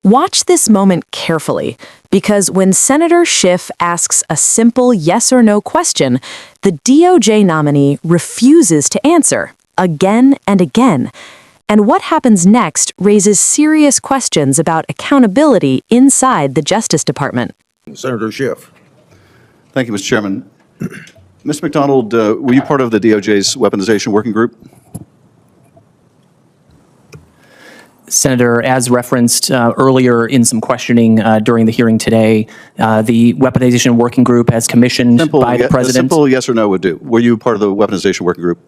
Watch this moment carefully, because when Senator Schiff asks a simple yes or no question, the DOJ nominee refuses to answer, again and again. And what happens next raises serious questions about accountability inside the Justice Department. Senator Schiff. Thank you, Mr. Chairman. Mr. McDonald, were you part of the DOJ's weaponization working group? Senator, as referenced earlier in some questioning during the hearing today, the weaponization working group, as commissioned by the president. A simple yes or no would do. Were you part of the weaponization working group?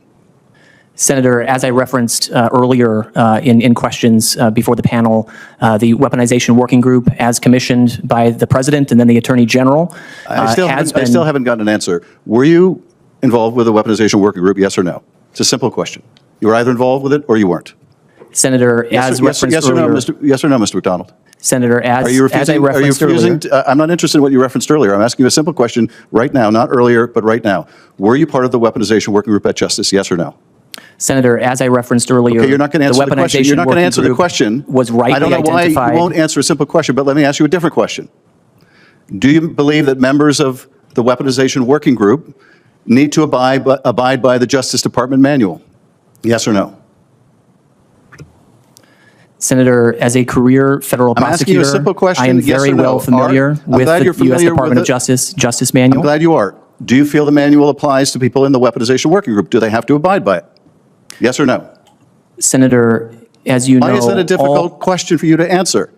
Senator, as I referenced earlier in questions before the panel, the weaponization working group, as commissioned by the president and then the attorney general, I still haven't gotten an answer. Were you involved with the weaponization working group? Yes or no? It's a simple question. You were either involved with it or you weren't. Senator, as referenced earlier. Yes or no, Mr. McDonald? Senator, as I referenced earlier. I'm not interested in what you referenced earlier. I'm asking you a simple question right now, not earlier, but right now. Were you part of the weaponization working group at Justice? Yes or no? Senator, as I referenced earlier, okay, you're not going to answer the question. You're not going to answer the question. Was rightly I don't know why identified. you won't answer a simple question, but let me ask you a different question. Do you believe that members of the weaponization working group need to abide by the Justice Department manual? Yes or no? Senator, as a career federal prosecutor, I'm asking you a simple question. I am yes very or no. well familiar with the U.S. Department of Justice manual. I'm glad you are. Do you feel the manual applies to people in the weaponization working group? Do they have to abide by it? Yes or no? Senator, as you know, why is that a difficult question for you to answer?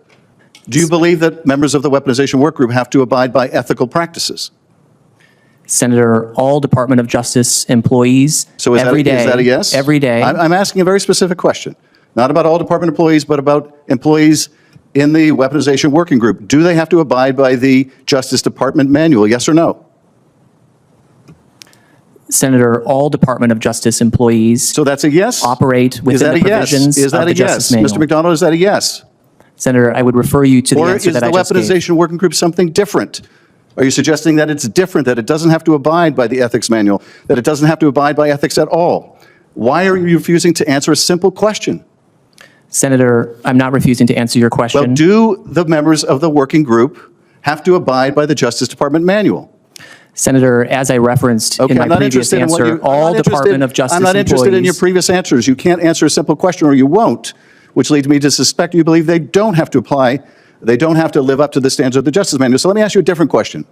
Do you believe that members of the weaponization work group have to abide by ethical practices? Senator, all Department of Justice employees, so is every day, is that a yes? Every day. I'm asking a very specific question, not about all department employees, but about employees in the weaponization working group. Do they have to abide by the Justice Department manual? Yes or no? Senator, all Department of Justice employees. So that's a yes? Operate within the provisions of the Justice Manual. Mr. McDonald, is that a yes? Senator, I would refer you to the answer that I just gave. Or is the weaponization working group something different? Are you suggesting that it's different, that it doesn't have to abide by the ethics manual, that it doesn't have to abide by ethics at all? Why are you refusing to answer a simple question? Senator, I'm not refusing to answer your question. Well, do the members of the working group have to abide by the Justice Department manual? Senator, as I referenced in my previous answer, all Department of Justice employees. I'm not interested in your previous answers. You can't answer a simple question or you won't, which leads me to suspect you believe they don't have to apply, they don't have to live up to the standards of the Justice Manual. So let me ask you a different question.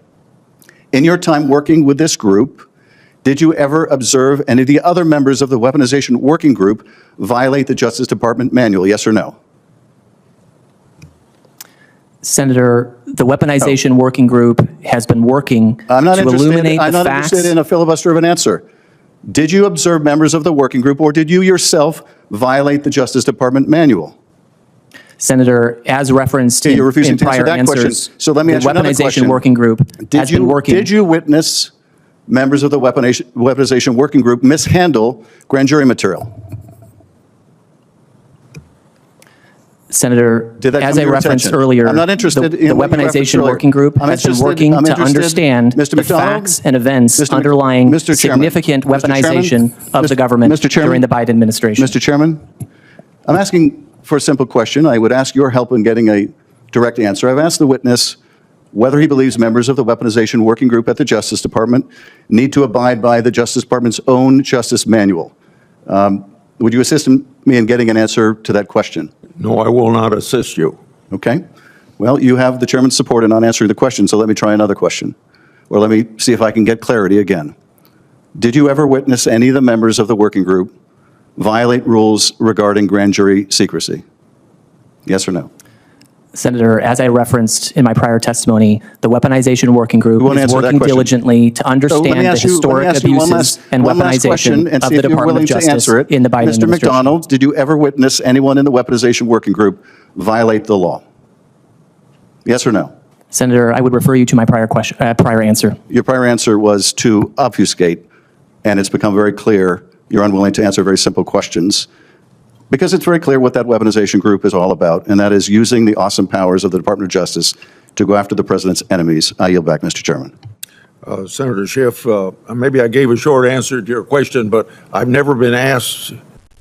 In your time working with this group, did you ever observe any of the other members of the weaponization working group violate the Justice Department manual? Yes or no? Senator, the weaponization working group has been working to illuminate the facts. I'm not interested in a filibuster of an answer. Did you observe members of the working group, or did you yourself violate the Justice Department manual? Senator, as referenced in prior answers, so let me ask you another question. The weaponization working group has been working. Did you witness members of the weaponization working group mishandle grand jury material? Senator, as I referenced earlier, I'm not interested the weaponization working group has been working to understand the facts and events underlying significant weaponization of the government during the Biden administration. Mr. Chairman, I'm asking for a simple question. I would ask your help in getting a direct answer. I've asked the witness whether he believes members of the weaponization working group at the Justice Department need to abide by the Justice Department's own Justice Manual. Would you assist me in getting an answer to that question? No, I will not assist you. Okay. Well, you have the chairman's support in not answering the question, so let me try another question. Or let me see if I can get clarity again. Did you ever witness any of the members of the working group violate rules regarding grand jury secrecy? Yes or no? Senator, as I referenced in my prior testimony, the weaponization working group is working diligently to understand the historic abuses and weaponization of the Department of Justice in the Biden administration. Mr. McDonald, did you ever witness anyone in the weaponization working group violate the law? Yes or no? Senator, I would refer you to my prior answer. Your prior answer was to obfuscate, and it's become very clear you're unwilling to answer very simple questions. Because it's very clear what that weaponization group is all about, and that is using the awesome powers of the Department of Justice to go after the president's enemies. I yield back, Mr. Chairman. Senator Schiff, maybe I gave a short answer to your question, but I've never been asked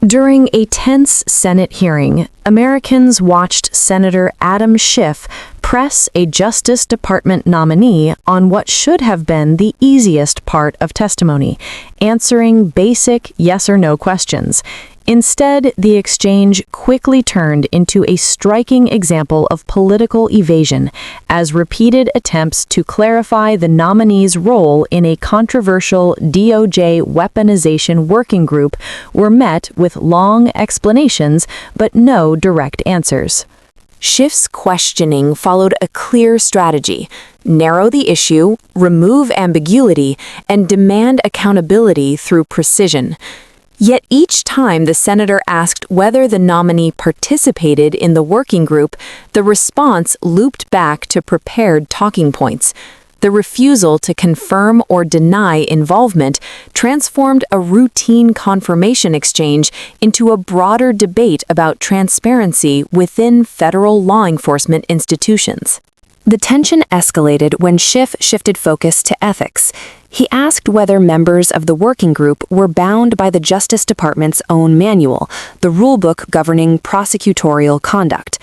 During a tense Senate hearing, Americans watched Senator Adam Schiff press a Justice Department nominee on what should have been the easiest part of testimony, answering basic yes or no questions. Instead, the exchange quickly turned into a striking example of political evasion, as repeated attempts to clarify the nominee's role in a controversial DOJ weaponization working group were met with long explanations but no direct answers. Schiff's questioning followed a clear strategy: narrow the issue, remove ambiguity, and demand accountability through precision. Yet each time the senator asked whether the nominee participated in the working group, the response looped back to prepared talking points. The refusal to confirm or deny involvement transformed a routine confirmation exchange into a broader debate about transparency within federal law enforcement institutions. The tension escalated when Schiff shifted focus to ethics. He asked whether members of the working group were bound by the Justice Department's own manual, the rulebook governing prosecutorial conduct.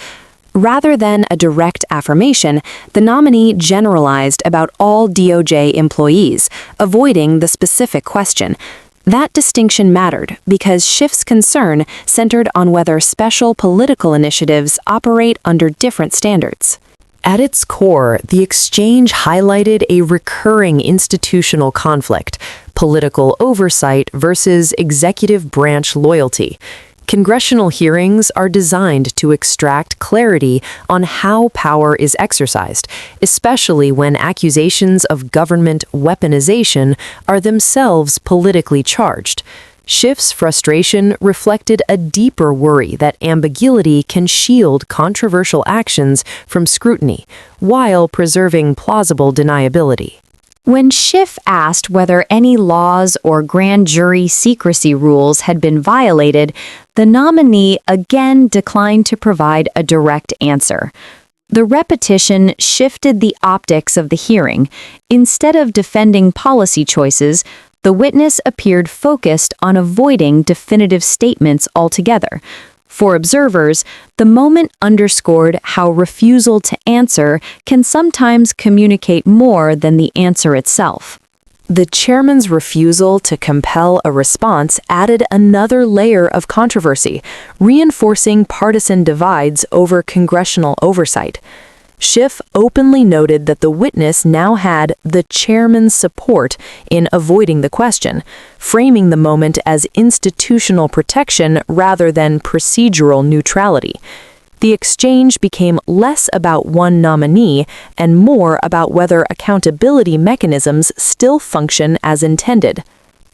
Rather than a direct affirmation, the nominee generalized about all DOJ employees, avoiding the specific question. That distinction mattered because Schiff's concern centered on whether special political initiatives operate under different standards. At its core, the exchange highlighted a recurring institutional conflict: political oversight versus executive branch loyalty. Congressional hearings are designed to extract clarity on how power is exercised, especially when accusations of government weaponization are themselves politically charged. Schiff's frustration reflected a deeper worry that ambiguity can shield controversial actions from scrutiny, while preserving plausible deniability. When Schiff asked whether any laws or grand jury secrecy rules had been violated, the nominee again declined to provide a direct answer. The repetition shifted the optics of the hearing. Instead of defending policy choices, the witness appeared focused on avoiding definitive statements altogether. For observers, the moment underscored how refusal to answer can sometimes communicate more than the answer itself. The chairman's refusal to compel a response added another layer of controversy, reinforcing partisan divides over congressional oversight. Schiff openly noted that the witness now had the chairman's support in avoiding the question, framing the moment as institutional protection rather than procedural neutrality. The exchange became less about one nominee and more about whether accountability mechanisms still function as intended.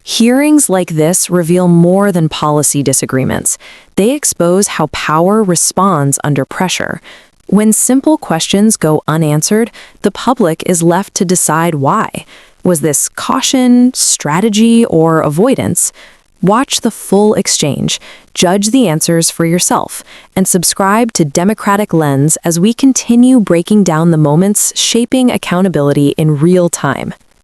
Hearings like this reveal more than policy disagreements. They expose how power responds under pressure. When simple questions go unanswered, the public is left to decide why. Was this caution, strategy, or avoidance? Watch the full exchange, judge the answers for yourself, and subscribe to Democratic Lens as we continue breaking down the moments shaping accountability in real time.